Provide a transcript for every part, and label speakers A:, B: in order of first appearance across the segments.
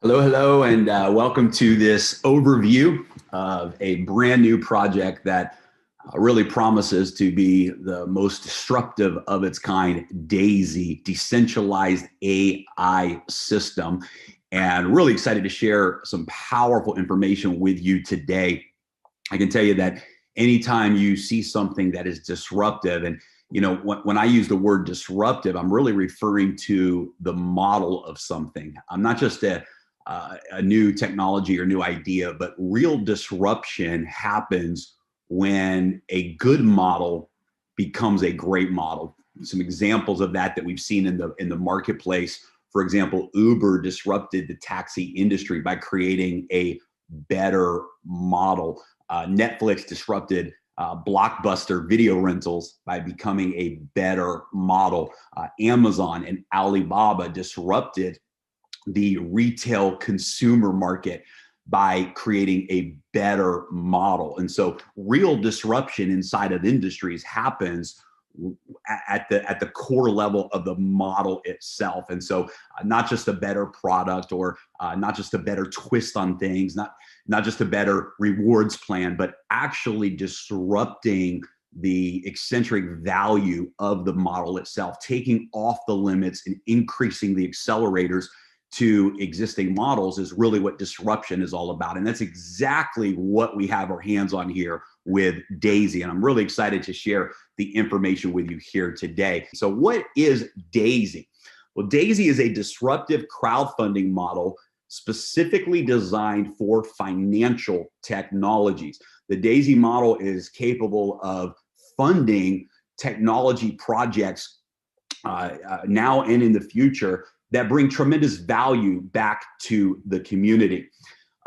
A: Hello, hello, and welcome to this overview of a brand new project that really promises to be the most disruptive of its kind, DAISY, Decentralized AI System. And really excited to share some powerful information with you today. I can tell you that anytime you see something that is disruptive, and when I use the word disruptive, I'm really referring to the model of something. I'm not just a new technology or new idea, but real disruption happens when a good model becomes a great model. Some examples of that we've seen in the marketplace. For example, Uber disrupted the taxi industry by creating a better model. Netflix disrupted blockbuster video rentals by becoming a better model. Amazon and Alibaba disrupted the retail consumer market by creating a better model. And so real disruption inside of industries happens at the core level of the model itself. And so not just a better product or not just a better twist on things, not just a better rewards plan, but actually disrupting the eccentric value of the model itself, taking off the limits and increasing the accelerators to existing models is really what disruption is all about. And that's exactly what we have our hands on here with DAISY. And I'm really excited to share the information with you here today. So what is DAISY? Well, DAISY is a disruptive crowdfunding model specifically designed for financial technologies. The DAISY model is capable of funding technology projects now and in the future that bring tremendous value back to the community.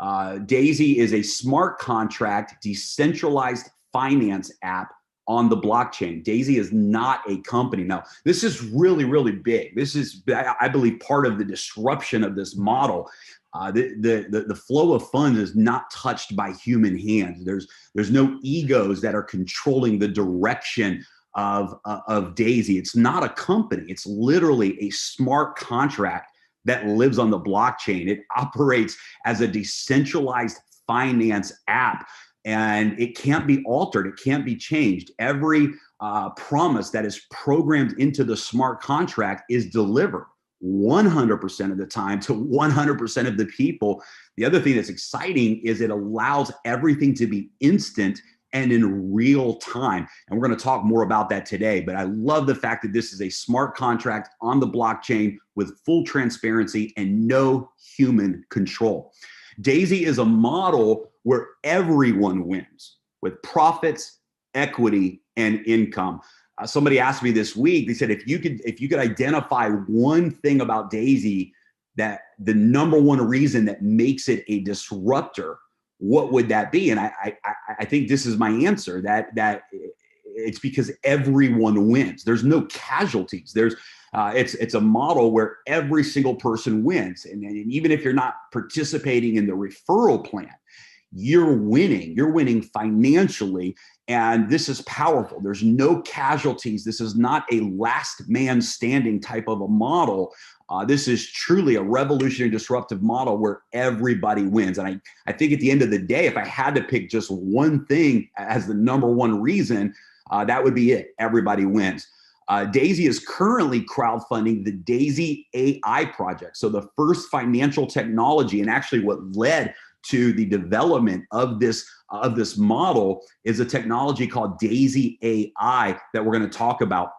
A: DAISY is a smart contract, decentralized finance app on the blockchain. DAISY is not a company. Now, this is really, really big. This is, I believe, part of the disruption of this model. The flow of funds is not touched by human hands. There's no egos that are controlling the direction of DAISY. It's not a company. It's literally a smart contract that lives on the blockchain. It operates as a decentralized finance app, and it can't be altered. It can't be changed. Every promise that is programmed into the smart contract is delivered 100% of the time to 100% of the people. The other thing that's exciting is it allows everything to be instant and in real time. And we're going to talk more about that today. But I love the fact that this is a smart contract on the blockchain with full transparency and no human control. DAISY is a model where everyone wins with profits, equity, and income. Somebody asked me this week, they said, if you could identify one thing about DAISY, that the number one reason that makes it a disruptor, what would that be? And I think this is my answer, that it's because everyone wins. There's no casualties. It's a model where every single person wins. And even if you're not participating in the referral plan, you're winning. You're winning financially. And this is powerful. There's no casualties. This is not a last man standing type of a model. This is truly a revolutionary disruptive model where everybody wins. And I think at the end of the day, if I had to pick just one thing as the number one reason, that would be it. Everybody wins. DAISY is currently crowdfunding the DAISY AI project. So the first financial technology, and actually what led to the development of this model, is a technology called DAISY AI that we're going to talk about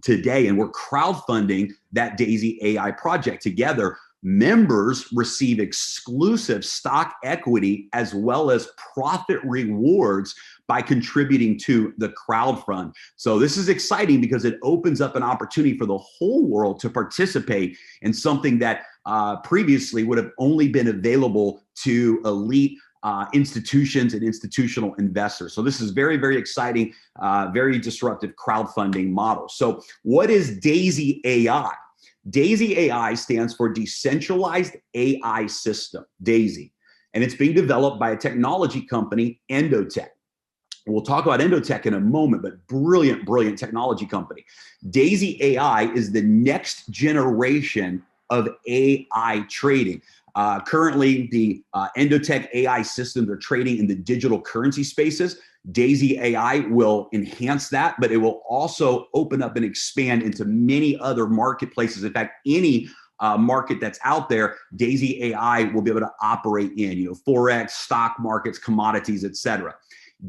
A: today. And we're crowdfunding that DAISY AI project together. Members receive exclusive stock equity as well as profit rewards by contributing to the crowdfund. So this is exciting because it opens up an opportunity for the whole world to participate in something that previously would have only been available to elite institutions and institutional investors. So this is very, very exciting, very disruptive crowdfunding model. So what is DAISY AI? DAISY AI stands for Decentralized AI System, DAISY, and it's being developed by a technology company, Endotech. We'll talk about Endotech in a moment, but brilliant, brilliant technology company. DAISY AI is the next generation of AI trading. Currently, the Endotech AI systems are trading in the digital currency spaces. Daisy AI will enhance that, but it will also open up and expand into many other marketplaces. In fact, any market that's out there, Daisy AI will be able to operate in, Forex, stock markets, commodities, etc.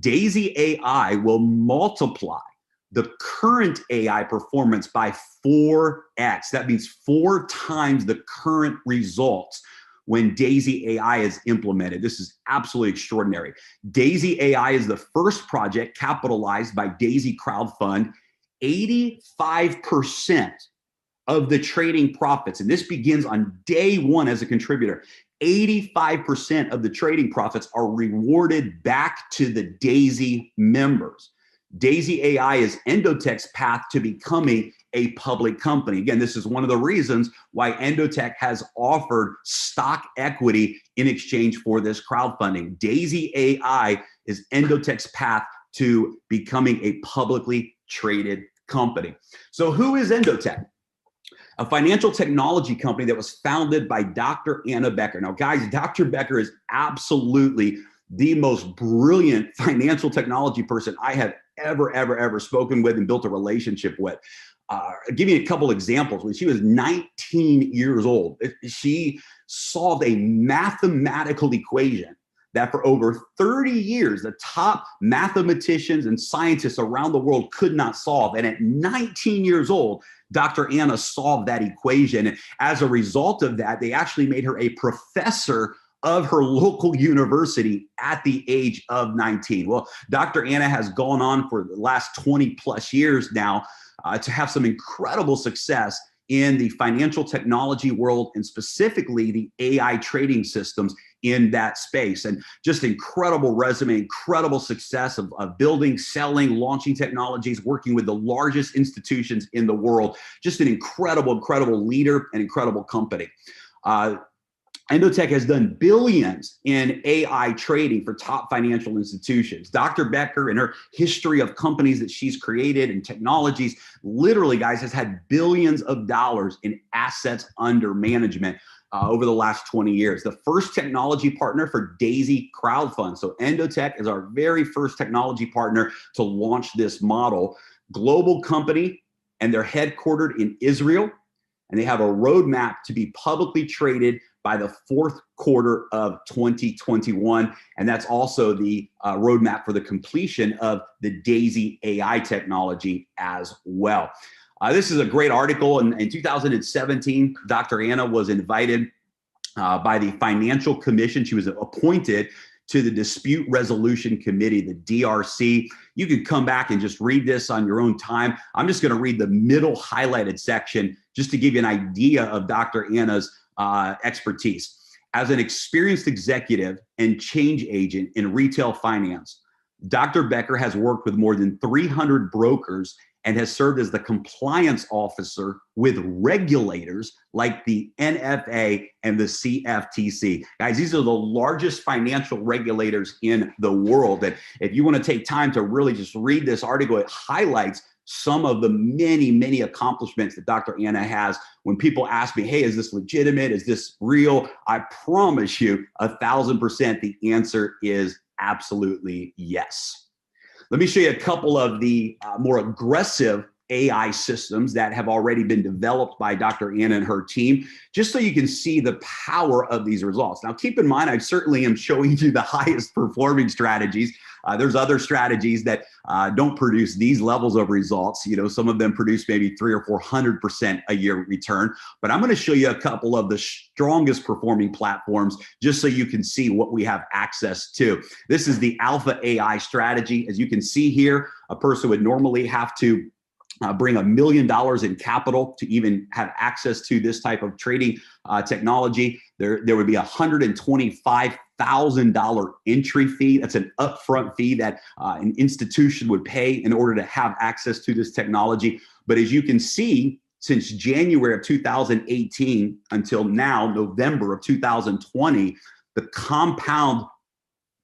A: Daisy AI will multiply the current AI performance by 4x. That means 4 times the current results when Daisy AI is implemented. This is absolutely extraordinary. Daisy AI is the first project capitalized by Daisy Crowdfund. 85% of the trading profits, and this begins on day one as a contributor, 85% of the trading profits are rewarded back to the Daisy members. Daisy AI is Endotech's path to becoming a public company. Again, this is one of the reasons why Endotech has offered stock equity in exchange for this crowdfunding. Daisy AI is Endotech's path to becoming a publicly traded company. So who is Endotech? A financial technology company that was founded by Dr. Anna Becker. Now, guys, Dr. Becker is absolutely the most brilliant financial technology person I have ever spoken with and built a relationship with. I'll give you a couple examples. When she was 19 years old, she solved a mathematical equation that for over 30 years, the top mathematicians and scientists around the world could not solve. And at 19 years old, Dr. Anna solved that equation. And as a result of that, they actually made her a professor of her local university at the age of 19. Well, Dr. Anna has gone on for the last 20 plus years now to have some incredible success in the financial technology world and specifically the AI trading systems in that space. And just incredible resume, incredible success of building, selling, launching technologies, working with the largest institutions in the world. Just an incredible leader and incredible company. Endotech has done billions in AI trading for top financial institutions. Dr. Becker, in her history of companies that she's created and technologies, literally, guys, has had billions of dollars in assets under management over the last 20 years. The first technology partner for Daisy Crowdfund. So Endotech is our very first technology partner to launch this model. Global company, and they're headquartered in Israel, and they have a roadmap to be publicly traded by the fourth quarter of 2021. And that's also the roadmap for the completion of the Daisy AI technology as well. This is a great article. In 2017, Dr. Anna was invited by the Financial Commission. She was appointed to the Dispute Resolution Committee, the DRC. You can come back and just read this on your own time. I'm just going to read the middle highlighted section just to give you an idea of Dr. Anna's expertise. As an experienced executive and change agent in retail finance, Dr. Becker has worked with more than 300 brokers and has served as the compliance officer with regulators like the NFA and the CFTC. Guys, these are the largest financial regulators in the world. And if you want to take time to really just read this article, it highlights some of the many accomplishments that Dr. Anna has. When people ask me, hey, is this legitimate? Is this real? I promise you 1,000% the answer is absolutely yes. Let me show you a couple of the more aggressive AI systems that have already been developed by Dr. Anna and her team, just so you can see the power of these results. Now, keep in mind, I certainly am showing you the highest performing strategies. There's other strategies that don't produce these levels of results. Some of them produce maybe 300 or 400% a year return. But I'm going to show you a couple of the strongest performing platforms just so you can see what we have access to. This is the Alpha AI strategy. As you can see here, a person would normally have to bring $1 million in capital to even have access to this type of trading technology. There would be $125,000 entry fee. That's an upfront fee that an institution would pay in order to have access to this technology. But as you can see, since January of 2018 until now, November of 2020, the compound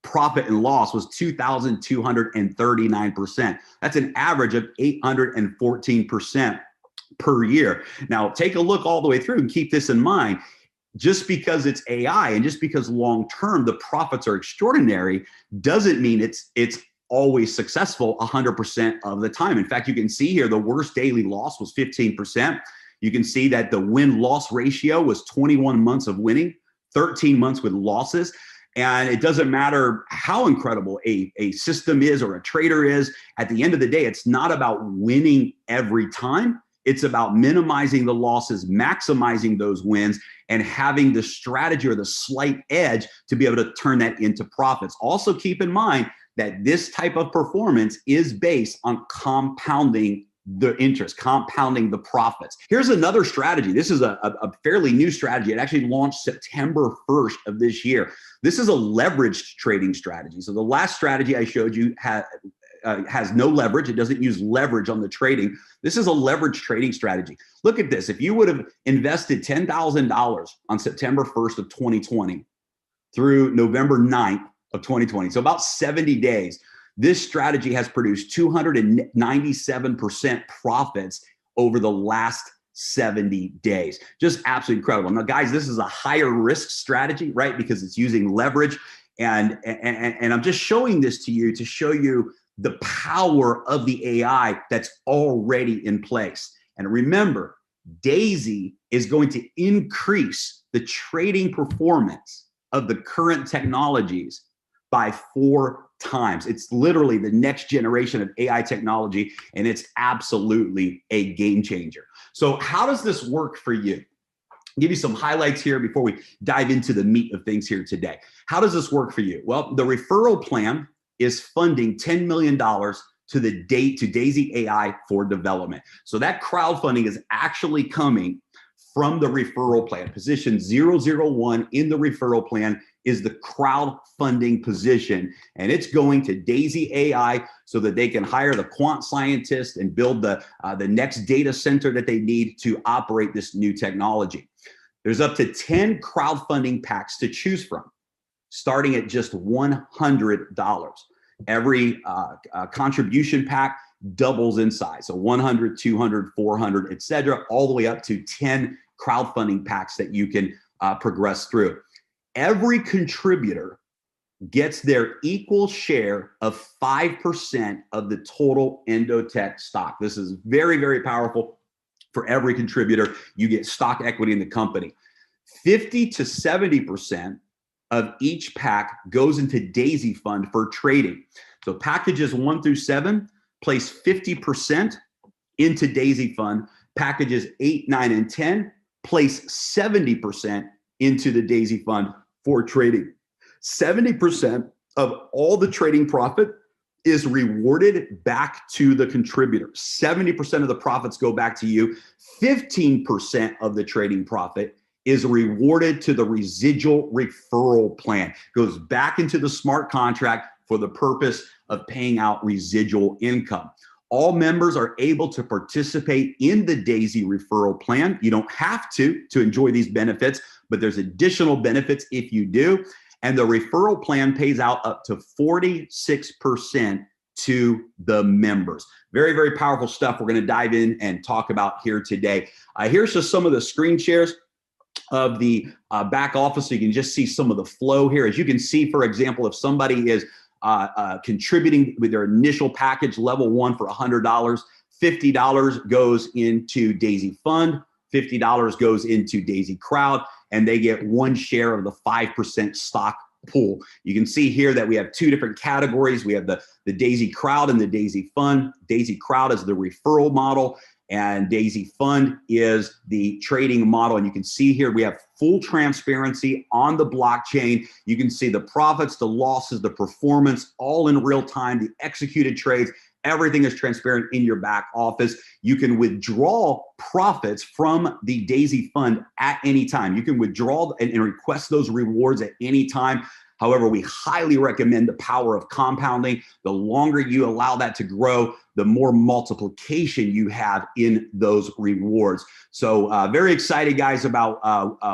A: profit and loss was 2,239%. That's an average of 814% per year. Now, take a look all the way through and keep this in mind. just because it's AI and just because long-term the profits are extraordinary doesn't mean it's always successful 100% of the time. In fact, you can see here the worst daily loss was 15%. You can see that the win-loss ratio was 21 months of winning, 13 months with losses. And it doesn't matter how incredible a system is or a trader is. At the end of the day, it's not about winning every time. It's about minimizing the losses, maximizing those wins, and having the strategy or the slight edge to be able to turn that into profits. Also keep in mind that this type of performance is based on compounding the interest, compounding the profits. Here's another strategy. This is a fairly new strategy. It actually launched September 1st of this year. This is a leveraged trading strategy. So the last strategy I showed you has no leverage. It doesn't use leverage on the trading. This is a leveraged trading strategy. Look at this. If you would have invested $10,000 on September 1st of 2020 through November 9th of 2020, so about 70 days, this strategy has produced 297% profits over the last 70 days. Just absolutely incredible. Now, guys, this is a higher risk strategy, right? Because it's using leverage. And I'm just showing this to you to show you the power of the AI that's already in place. And remember, Daisy is going to increase the trading performance of the current technologies by 4 times. It's literally the next generation of AI technology, and it's absolutely a game changer. So how does this work for you? I'll give you some highlights here before we dive into the meat of things here today. How does this work for you? Well, the referral plan is funding $10 million to Daisy AI for development. So that crowdfunding is actually coming from the referral plan. Position 001 in the referral plan is the crowdfunding position, and it's going to Daisy AI so that they can hire the quant scientists and build the next data center that they need to operate this new technology. There's up to 10 crowdfunding packs to choose from, starting at just $100. Every contribution pack doubles in size. So 100, 200, 400, et cetera, all the way up to 10 crowdfunding packs that you can progress through. Every contributor gets their equal share of 5% of the total Endotech stock. This is very, very powerful. For every contributor, you get stock equity in the company. 50 to 70% of each pack goes into Daisy Fund for trading. So packages 1 through 7 place 50% into Daisy Fund. Packages 8, 9, and 10 place 70% into the Daisy Fund for trading. 70% of all the trading profit is rewarded back to the contributor. 70% of the profits go back to you. 15% of the trading profit is rewarded to the residual referral plan. It goes back into the smart contract for the purpose of paying out residual income. All members are able to participate in the Daisy referral plan. You don't have to enjoy these benefits, but there's additional benefits if you do. And the referral plan pays out up to 46% to the members. Very, very powerful stuff we're going to dive in and talk about here today. Here's just some of the screen shares of the back office so you can just see some of the flow here. As you can see, for example, if somebody is contributing with their initial package, level 1 for $100, $50 goes into Daisy Fund, $50 goes into Daisy Crowd, and they get 1 share of the 5% stock pool. You can see here that we have 2 different categories. We have the Daisy Crowd and the Daisy Fund. Daisy Crowd is the referral model, and Daisy Fund is the trading model. And you can see here we have full transparency on the blockchain. You can see the profits, the losses, the performance, all in real time, the executed trades. Everything is transparent in your back office. You can withdraw profits from the Daisy Fund at any time. You can withdraw and request those rewards at any time. However, we highly recommend the power of compounding. The longer you allow that to grow, the more multiplication you have in those rewards. So very excited, guys, about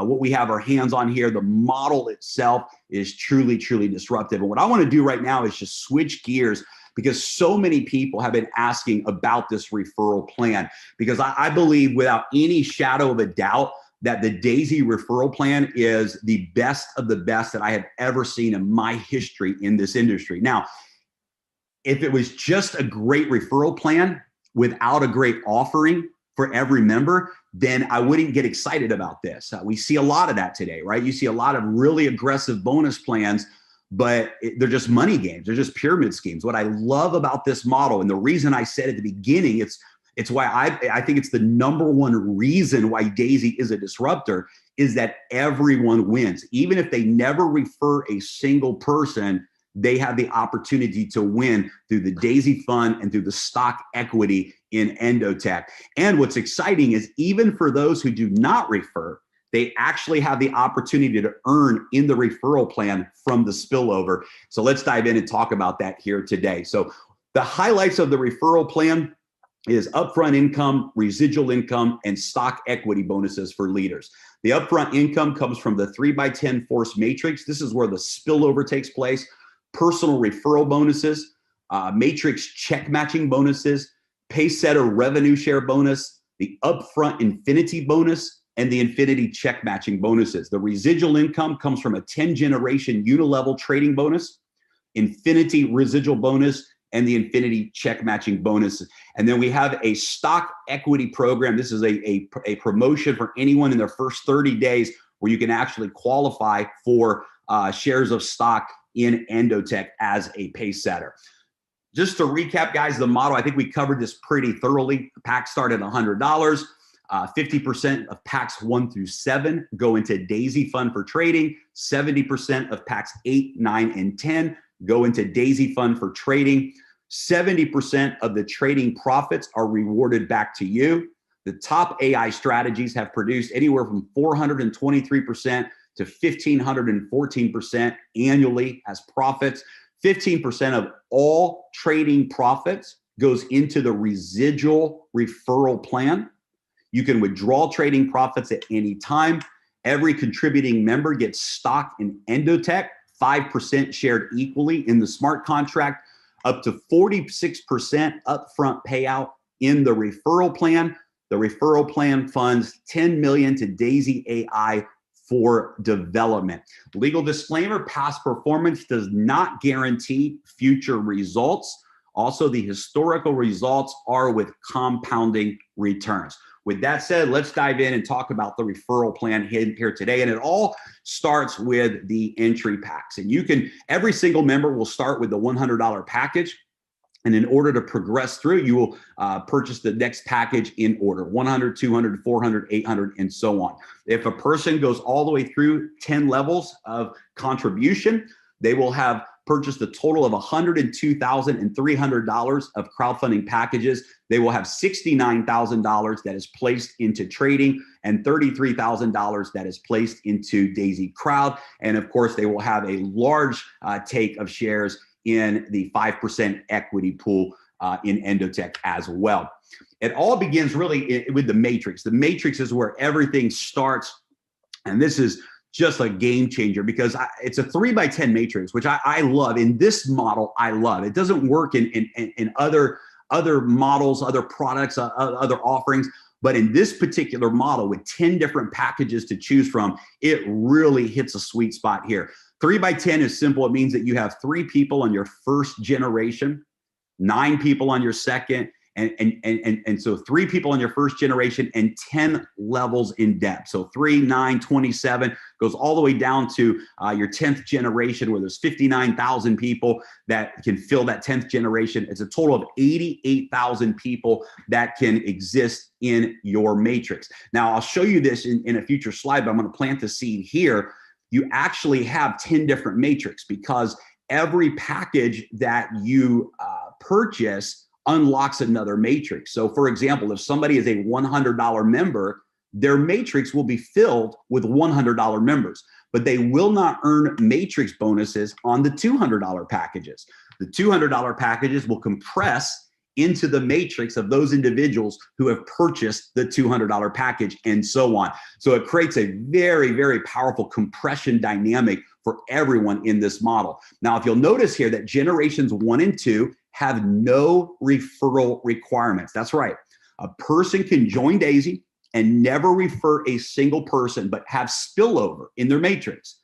A: what we have our hands on here. The model itself is truly, truly disruptive. And what I want to do right now is just switch gears, because so many people have been asking about this referral plan. Because I believe without any shadow of a doubt, that the Daisy referral plan is the best of the best that I have ever seen in my history in this industry. Now, if it was just a great referral plan without a great offering for every member, then I wouldn't get excited about this. We see a lot of that today, right? You see a lot of really aggressive bonus plans, but they're just money games. They're just pyramid schemes. What I love about this model, and the reason I said at the beginning, it's why I think it's the number one reason why Daisy is a disruptor, is that everyone wins. Even if they never refer a single person, they have the opportunity to win through the Daisy Fund and through the stock equity in Endotech. And what's exciting is even for those who do not refer, they actually have the opportunity to earn in the referral plan from the spillover. So let's dive in and talk about that here today. So the highlights of the referral plan is upfront income, residual income, and stock equity bonuses for leaders. The upfront income comes from the 3x10 force matrix. This is where the spillover takes place. Personal referral bonuses, matrix check matching bonuses, pay setter revenue share bonus, the upfront infinity bonus, and the infinity check matching bonuses. The residual income comes from a 10 generation unilevel trading bonus, infinity residual bonus, and the infinity check matching bonus. And then we have a stock equity program. This is a promotion for anyone in their first 30 days where you can actually qualify for shares of stock in Endotech as a pace setter. Just to recap, guys, the model, I think we covered this pretty thoroughly. Packs start at $100. 50% of packs 1 through 7 go into Daisy Fund for trading. 70% of packs 8, 9, and 10 go into Daisy Fund for trading. 70% of the trading profits are rewarded back to you. The top AI strategies have produced anywhere from 423% to 1,514% annually as profits. 15% of all trading profits goes into the residual referral plan. You can withdraw trading profits at any time. Every contributing member gets stock in Endotech, 5% shared equally in the smart contract, up to 46% upfront payout in the referral plan. The referral plan funds $10 million to Daisy AI for development. Legal disclaimer, past performance does not guarantee future results. Also, the historical results are with compounding returns. With that said, let's dive in and talk about the referral plan here today. And it all starts with the entry packs. And every single member will start with the $100 package. And in order to progress through, you will purchase the next package in order, 100, 200, 400, 800, and so on. If a person goes all the way through 10 levels of contribution, they will have purchased a total of $102,300 of crowdfunding packages. They will have $69,000 that is placed into trading and $33,000 that is placed into Daisy Crowd. And of course, they will have a large take of shares in the 5% equity pool in Endotech as well. It all begins really with the matrix. The matrix is where everything starts. And this is just a game changer because it's a 3x10 matrix, which I love. In this model, I love. It doesn't work in other models, other products, other offerings. But in this particular model with 10 different packages to choose from, it really hits a sweet spot here. 3x10 is simple. It means that you have 3 people on your first generation, 9 people on your second, and so 3 people on your first generation and 10 levels in depth. So 3, 9, 27 goes all the way down to your 10th generation where there's 59,000 people that can fill that 10th generation. It's a total of 88,000 people that can exist in your matrix. Now, I'll show you this in a future slide, but I'm going to plant the seed here. You actually have 10 different matrix because every package that you purchase unlocks another matrix. So for example, if somebody is a $100 member, their matrix will be filled with $100 members, but they will not earn matrix bonuses on the $200 packages. The $200 packages will compress into the matrix of those individuals who have purchased the $200 package and so on. So it creates a very, very powerful compression dynamic for everyone in this model. Now, if you'll notice here that generations 1 and 2 have no referral requirements. That's right. A person can join Daisy and never refer a single person, but have spillover in their matrix.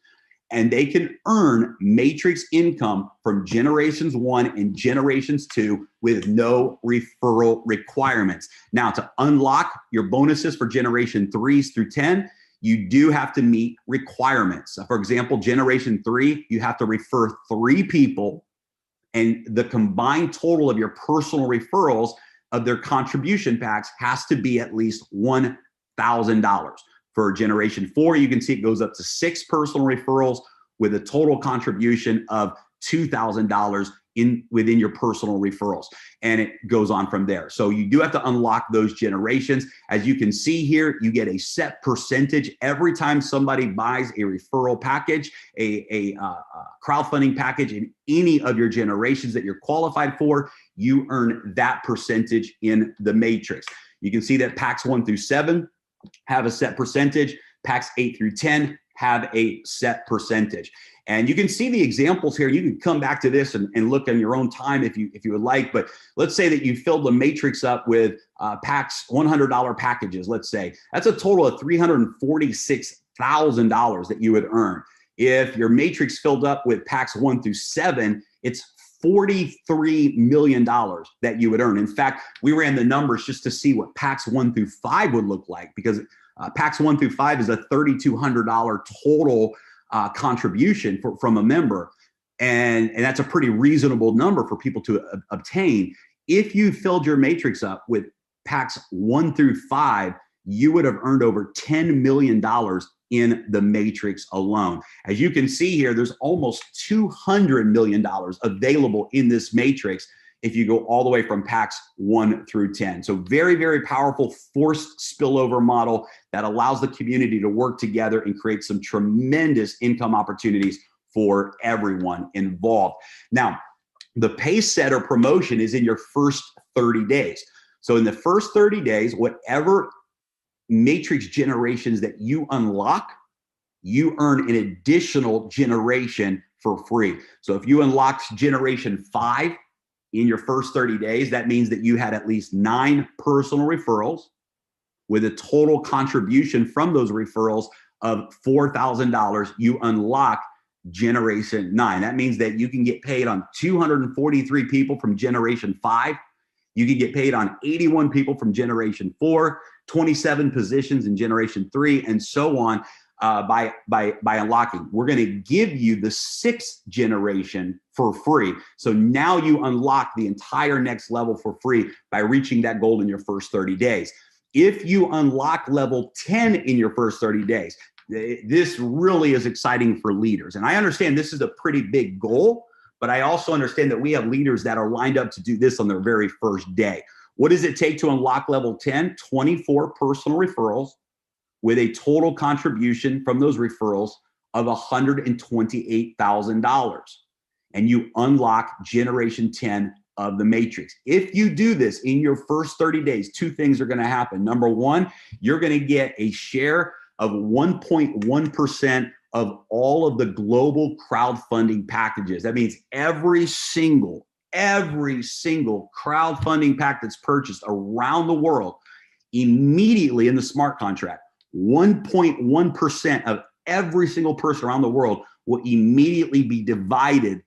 A: And they can earn matrix income from generations 1 and generations 2 with no referral requirements. Now, to unlock your bonuses for generation 3s through 10, you do have to meet requirements. For example, generation 3, you have to refer 3 people, and the combined total of your personal referrals of their contribution packs has to be at least $1,000. For generation 4, you can see it goes up to 6 personal referrals with a total contribution of $2,000 within your personal referrals. And it goes on from there. So you do have to unlock those generations. As you can see here, you get a set percentage every time somebody buys a referral package, a crowdfunding package in any of your generations that you're qualified for. You earn that percentage in the matrix. You can see that packs 1 through 7 have a set percentage. Packs 8 through 10 have a set percentage. And you can see the examples here. You can come back to this and look on your own time if you would like. But let's say that you filled the matrix up with packs, $100 packages, let's say. That's a total of $346,000 that you would earn. If your matrix filled up with packs 1 through 7, it's $43 million that you would earn. In fact, we ran the numbers just to see what packs 1 through 5 would look like, because packs 1 through 5 is a $3,200 total contribution from a member. And that's a pretty reasonable number for people to obtain. If you filled your matrix up with packs 1 through 5, you would have earned over $10 million in the matrix alone. As you can see here, there's almost $200 million available in this matrix if you go all the way from packs 1 through 10. So very, very powerful forced spillover model that allows the community to work together and create some tremendous income opportunities for everyone involved. Now, the pace setter promotion is in your first 30 days. So in the first 30 days, whatever matrix generations that you unlock, you earn an additional generation for free. So if you unlocked generation 5 in your first 30 days, that means that you had at least 9 personal referrals with a total contribution from those referrals of $4,000. You unlock generation 9. That means that you can get paid on 243 people from generation 5. You can get paid on 81 people from generation 4, 27 positions in generation 3, and so on by unlocking. We're going to give you the 6th generation for free. So now you unlock the entire next level for free by reaching that goal in your first 30 days. If you unlock level 10 in your first 30 days, this really is exciting for leaders. And I understand this is a pretty big goal, but I also understand that we have leaders that are lined up to do this on their very first day. What does it take to unlock level 10? 24 personal referrals with a total contribution from those referrals of $128,000. And you unlock generation 10 of the matrix. If you do this in your first 30 days, 2 things are going to happen. Number 1, you're going to get a share of 1.1% of all of the global crowdfunding packages. That means every single crowdfunding pack that's purchased around the world, immediately in the smart contract, 1.1% of every single person around the world will immediately be divided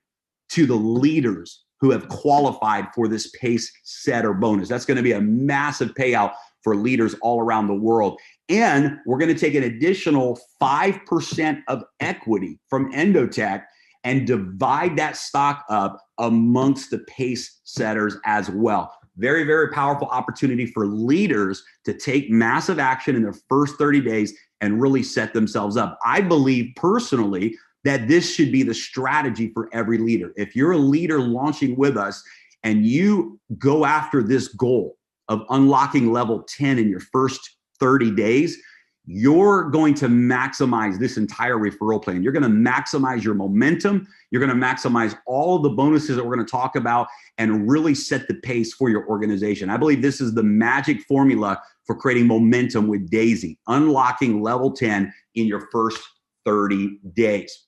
A: to the leaders who have qualified for this pace setter bonus. That's going to be a massive payout for leaders all around the world. And we're going to take an additional 5% of equity from Endotech and divide that stock up amongst the pace setters as well. Very, very powerful opportunity for leaders to take massive action in their first 30 days and really set themselves up. I believe personally that this should be the strategy for every leader. If you're a leader launching with us and you go after this goal of unlocking level 10 in your first 30 days, you're going to maximize this entire referral plan. You're going to maximize your momentum. You're going to maximize all of the bonuses that we're going to talk about and really set the pace for your organization. I believe this is the magic formula for creating momentum with Daisy, unlocking level 10 in your first 30 days.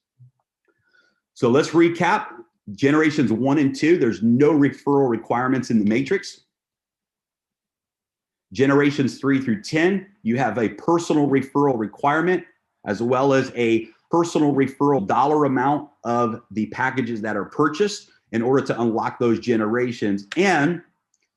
A: So let's recap. Generations 1 and 2, there's no referral requirements in the matrix. Generations 3 through 10, you have a personal referral requirement, as well as a personal referral dollar amount of the packages that are purchased in order to unlock those generations. And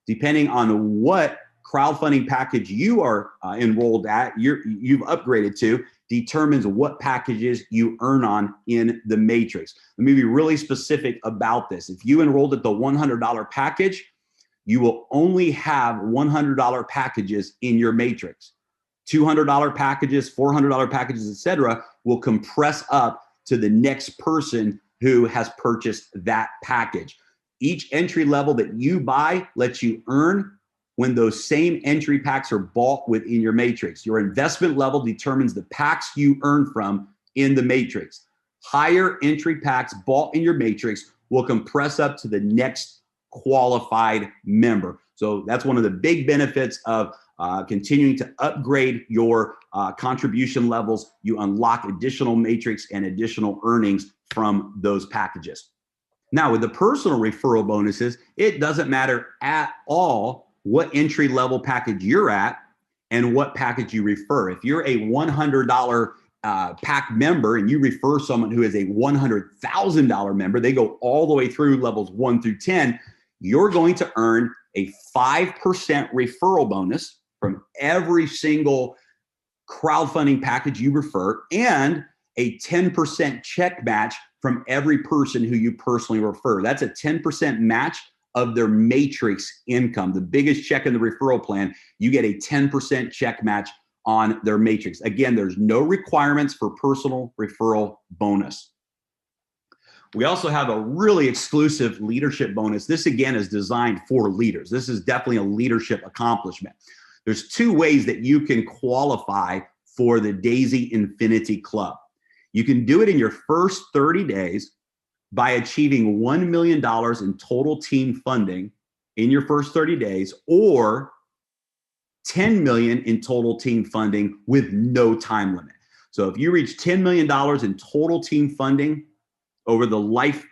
A: depending on what crowdfunding package you are enrolled at, you've upgraded to, determines what packages you earn on in the matrix. Let me be really specific about this. If you enrolled at the $100 package, you will only have $100 packages in your matrix. $200 packages, $400 packages, etc., will compress up to the next person who has purchased that package. Each entry level that you buy lets you earn when those same entry packs are bought within your matrix. Your investment level determines the packs you earn from in the matrix. Higher entry packs bought in your matrix will compress up to the next qualified member. So that's one of the big benefits of continuing to upgrade your contribution levels. You unlock additional matrix and additional earnings from those packages. Now, with the personal referral bonuses, it doesn't matter at all what entry level package you're at and what package you refer. If you're a $100 pack member and you refer someone who is a $100,000 member, they go all the way through levels 1 through 10, you're going to earn a 5% referral bonus from every single crowdfunding package you refer, and a 10% check match from every person who you personally refer. That's a 10% match of their matrix income. The biggest check in the referral plan, you get a 10% check match on their matrix. Again, there's no requirements for personal referral bonus. We also have a really exclusive leadership bonus. This, again, is designed for leaders. This is definitely a leadership accomplishment. There's two ways that you can qualify for the Daisy Infinity Club. You can do it in your first 30 days by achieving $1 million in total team funding in your first 30 days, or $10 million in total team funding with no time limit. So if you reach $10 million in total team funding over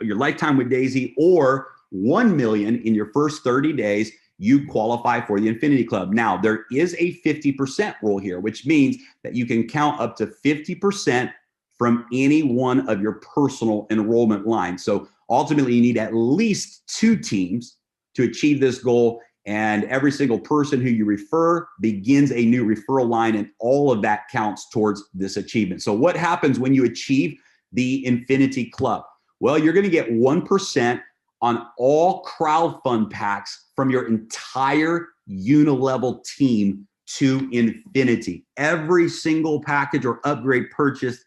A: your lifetime with Daisy, or $1 million in your first 30 days, you qualify for the Infinity Club. Now, there is a 50% rule here, which means that you can count up to 50% from any one of your personal enrollment lines. So ultimately, you need at least 2 teams to achieve this goal, and every single person who you refer begins a new referral line, and all of that counts towards this achievement. So what happens when you achieve the Infinity Club? Well, you're going to get 1% on all crowdfund packs from your entire unilevel team to infinity. Every single package or upgrade purchased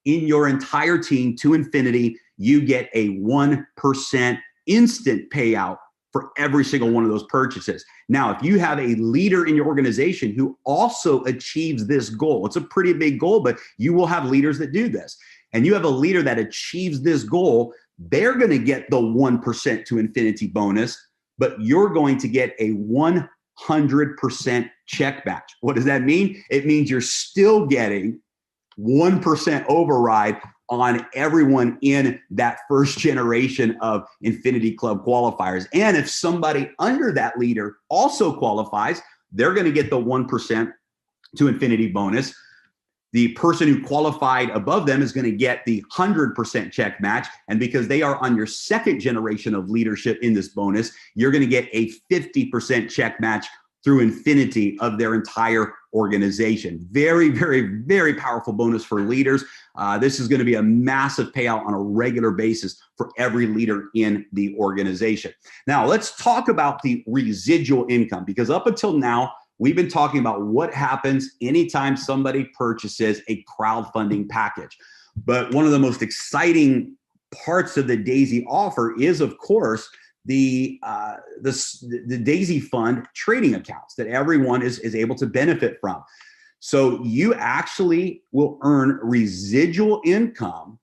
A: in your entire team to infinity, you get a 1% instant payout for every single one of those purchases. Now, if you have a leader in your organization who also achieves this goal, it's a pretty big goal, but you will have leaders that do this, and you have a leader that achieves this goal, they're going to get the 1% to infinity bonus, but you're going to get a 100% check match. What does that mean? It means you're still getting 1% override on everyone in that first generation of Infinity Club qualifiers. And if somebody under that leader also qualifies, they're going to get the 1% to infinity bonus. The person who qualified above them is going to get the 100% check match. And because they are on your second generation of leadership in this bonus, you're going to get a 50% check match through infinity of their entire organization. Very, very, very powerful bonus for leaders. This is going to be a massive payout on a regular basis for every leader in the organization. Now, let's talk about the residual income, because up until now, we've been talking about what happens anytime somebody purchases a crowdfunding package. But one of the most exciting parts of the Daisy offer is, of course, the Daisy Fund trading accounts that everyone is able to benefit from. So you actually will earn residual income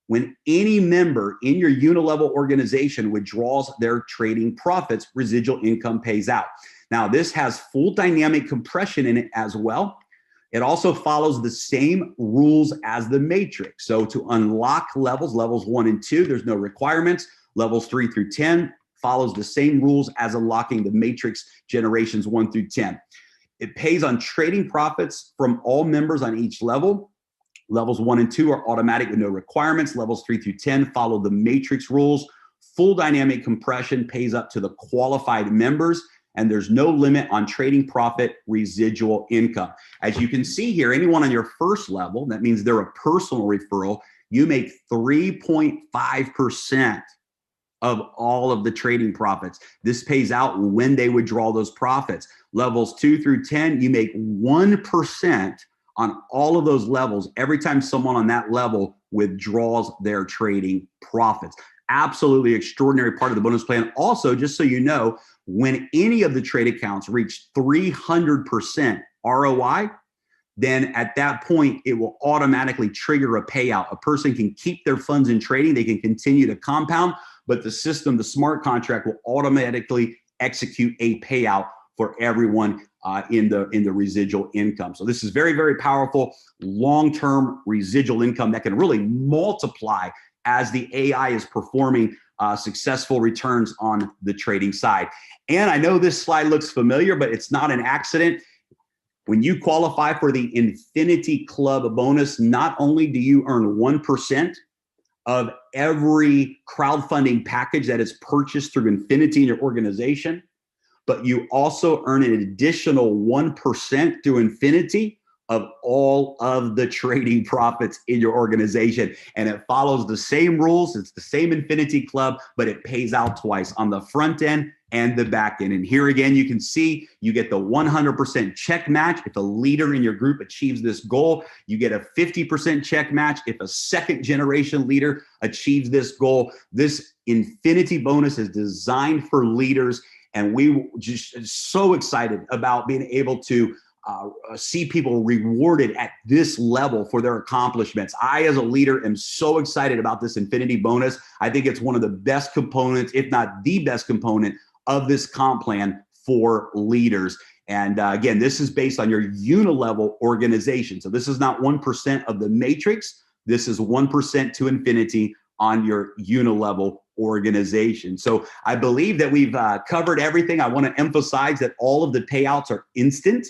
A: when any member in your unilevel organization withdraws their trading profits. Residual income pays out. Now, this has full dynamic compression in it as well. It also follows the same rules as the matrix. So to unlock levels 1 and 2, there's no requirements. Levels 3 through 10 follows the same rules as unlocking the matrix generations 1 through 10. It pays on trading profits from all members on each level. Levels 1 and 2 are automatic with no requirements. Levels 3 through 10 follow the matrix rules. Full dynamic compression pays up to the qualified members, and there's no limit on trading profit residual income. As you can see here, anyone on your first level, that means they're a personal referral, you make 3.5% of all of the trading profits. This pays out when they withdraw those profits. Levels 2 through 10, you make 1% on all of those levels every time someone on that level withdraws their trading profits. Absolutely extraordinary part of the bonus plan. Also, just so you know, when any of the trade accounts reach 300% ROI, then at that point, it will automatically trigger a payout. A person can keep their funds in trading. They can continue to compound, but the system, the smart contract, will automatically execute a payout for everyone in the residual income. So this is very, very powerful long-term residual income that can really multiply as the AI is performing successful returns on the trading side. And I know this slide looks familiar, but it's not an accident. When you qualify for the Infinity Club bonus, not only do you earn 1% of every crowdfunding package that is purchased through Infinity in your organization, but you also earn an additional 1% through Infinity of all of the trading profits in your organization. And it follows the same rules. It's the same Infinity Club, but it pays out twice on the front end and the back end. And here again, you can see you get the 100% check match if a leader in your group achieves this goal. You get a 50% check match if a second generation leader achieves this goal. This Infinity bonus is designed for leaders, and we just so excited about being able to see people rewarded at this level for their accomplishments. I, as a leader, am so excited about this Infinity bonus. I think it's one of the best components, if not the best component, of this comp plan for leaders. And again, this is based on your unilevel organization. So this is not 1% of the matrix. This is 1% to Infinity on your unilevel organization. So I believe that we've covered everything. I want to emphasize that all of the payouts are instant.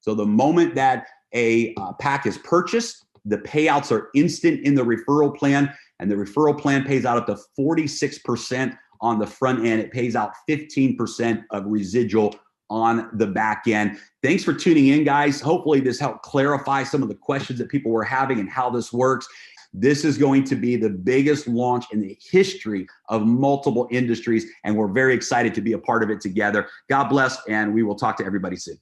A: So the moment that a pack is purchased, the payouts are instant in the referral plan, and the referral plan pays out up to 46% on the front end. It pays out 15% of residual on the back end. Thanks for tuning in, guys. Hopefully this helped clarify some of the questions that people were having and how this works. This is going to be the biggest launch in the history of multiple industries, and we're very excited to be a part of it together. God bless, and we will talk to everybody soon.